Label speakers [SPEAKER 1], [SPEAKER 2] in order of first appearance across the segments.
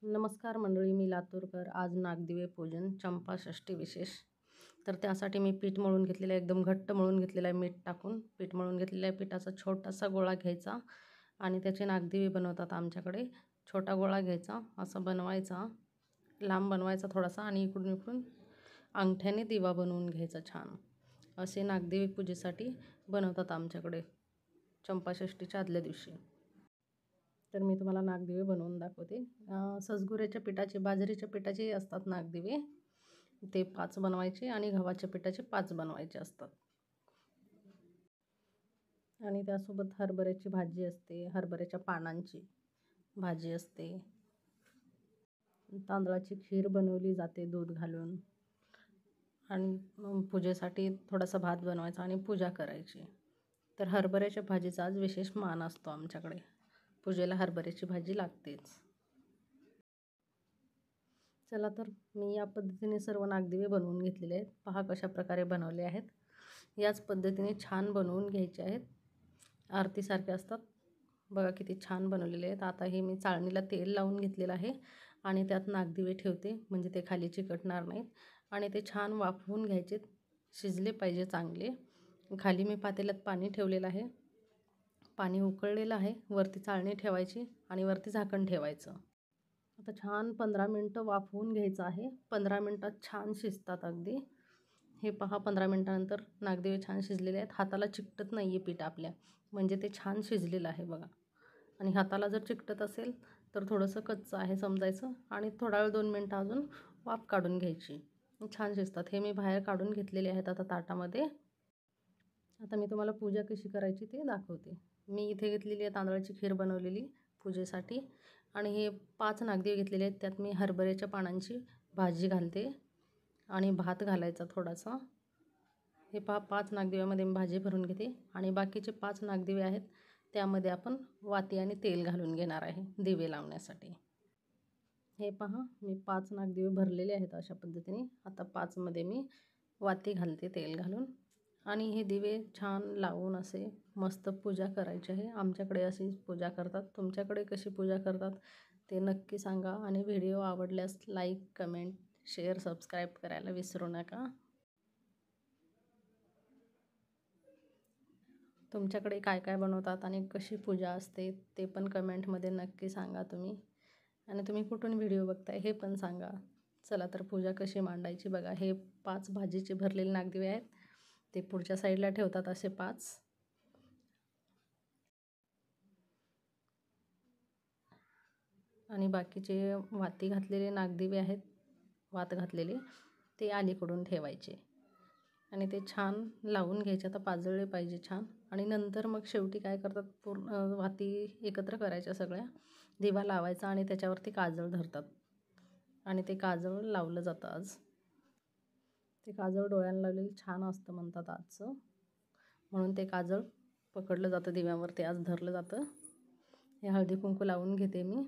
[SPEAKER 1] नमस्कार मंडळी, मी लातूरकर. आज नागदिवे पूजन, चंपाषष्ठी विशेष. तर त्यासाठी मी पीठ मळून घेतलेलं आहे, एकदम घट्ट मळून घेतलेलं आहे. मीठ टाकून पीठ मळून घेतलेलं आहे. पिठाचा छोटासा गोळा घ्यायचा आणि त्याचे नागदिवे बनवतात आमच्याकडे. छोटा गोळा घ्यायचा, असा बनवायचा, लांब बनवायचा थोडासा आणि इकडून इकडून अंगठ्याने दिवा बनवून घ्यायचा छान. असे नागदिवे पूजेसाठी बनवतात आमच्याकडे चंपाषष्ठीच्या आदल्या दिवशी. तर मी तुम्हाला नागदिवे बनवून दाखवते. सजगुऱ्याच्या पिठाचे, बाजरीच्या पिठाचे असतात नागदिवे. ते 5 बनवायचे आणि गव्हाच्या पिठाचे 5 बनवायचे असतात. आणि त्यासोबत हरभऱ्याची भाजी असते, हरभऱ्याच्या पानांची भाजी असते. तांदळाची खीर बनवली जाते दूध घालून. आणि पूजेसाठी थोडासा भात बनवायचा आणि पूजा करायची. तर हरभऱ्याच्या भाजीचा आज विशेष मान असतो आमच्याकडे. पूजेला हरभऱ्याची भाजी लागतेच. चला तर मी या पद्धतीने सर्व नागदिवे बनवून घेतलेले आहेत. पहा कशा प्रकारे बनवले आहेत. याच पद्धतीने छान बनवून घ्यायचे आहेत. आरतीसारखे असतात. बघा किती छान बनवलेले आहेत. आता हे मी चाळणीला तेल लावून घेतलेलं आहे आणि त्यात नागदिवे ठेवते, म्हणजे ते खाली चिकटणार नाहीत. आणि ते छान वाफवून घ्यायचे, शिजले पाहिजे चांगले. खाली मी पातेल्यात पाणी ठेवलेलं आहे. पाणी उकळलेलं आहे. वरती चाळणी ठेवायची आणि वरती झाकण ठेवायचं. आता छान 15 मिनटं वाफवून घ्यायचं आहे. 15 मिनटात छान शिजतात अगदी. हे पहा 15 मिनटानंतर नागदिवे छान शिजलेले आहेत. हाताला चिकटत नाही आहे पीठ आपल्या, म्हणजे ते छान शिजलेलं आहे बघा. आणि हाताला जर चिकटत असेल तर थोडंसं कच्चं आहे समजायचं आणि थोडा वेळ 2 मिनटं अजून वाफ काढून घ्यायची. छान शिजतात. हे मी बाहेर काढून घेतलेले आहेत आता ताटामध्ये. आता मी तुम्हाला पूजा कशी करायची ते दाखवते. मी इथे घेतलेली आहे तांदळाची खीर बनवलेली पूजेसाठी आणि हे 5 नागदिवे घेतलेले आहेत. त्यात मी हरभऱ्याच्या पानांची भाजी घालते आणि भात घालायचा थोडासा. हे 5 नागदिव्यामध्ये मी भाजी भरून घेते आणि बाकीचे 5 नागदिवे आहेत त्यामध्ये आपण वाती आणि तेल घालून घेणार आहे दिवे लावण्यासाठी. हे पहा मी 5 नागदिवे भरलेले आहेत अशा पद्धतीने. आता 5मध्ये मी वाती घालते तेल घालून आणि हे दिवे छान लावून असे मस्त पूजा करायची आहे. आमच्याकडे अशी पूजा करतात. तुमच्याकडे कशी पूजा करतात ते नक्की सांगा आणि व्हिडिओ आवडल्यास लाईक, कमेंट, शेअर, सबस्क्राईब करायला विसरू नका. तुमच्याकडे काय काय बनवतात आणि कशी पूजा असते ते पण कमेंटमध्ये नक्की सांगा तुम्ही. आणि तुम्ही कुठून व्हिडिओ बघताय हे पण सांगा. चला तर पूजा कशी मांडायची बघा. हे 5 भाजीचे भरलेले नागदिवे आहेत. ते पुढच्या साईडला ठेवतात असे 5. आणि बाकीचे वाती घातलेले नागदिवे आहेत, वात घातलेले, ते अलीकडून ठेवायचे आणि ते छान लावून घ्यायचे. आता पाजळले पाहिजे छान. आणि नंतर मग शेवटी काय करतात, पूर्ण वाती एकत्र करायच्या सगळ्या, दिवा लावायचा आणि त्याच्यावरती काजळ धरतात आणि ते काजळ लावलं जातं आज. ते काजळ डोळ्यांना लावलेलं छान असतं म्हणतात आजचं, म्हणून ते काजळ पकडलं जातं दिव्यावरती, आज धरलं जातं. हे हळदी कुंकू लावून घेते मी.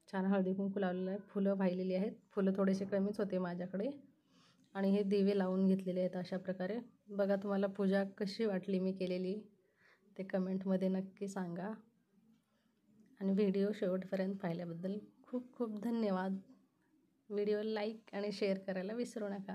[SPEAKER 1] छान हळदी कुंकू लावलेलं आहे. फुलं वाहिलेली आहेत. फुलं थोडेसे कमीच होते माझ्याकडे आणि हे दिवे लावून घेतलेले आहेत अशा प्रकारे. बघा तुम्हाला पूजा कशी वाटली मी केलेली ते कमेंटमध्ये नक्की सांगा. आणि व्हिडिओ शेवटपर्यंत पाहिल्याबद्दल खूप खूप धन्यवाद. व्हिडिओ लाईक आणि शेअर करायला विसरू नका.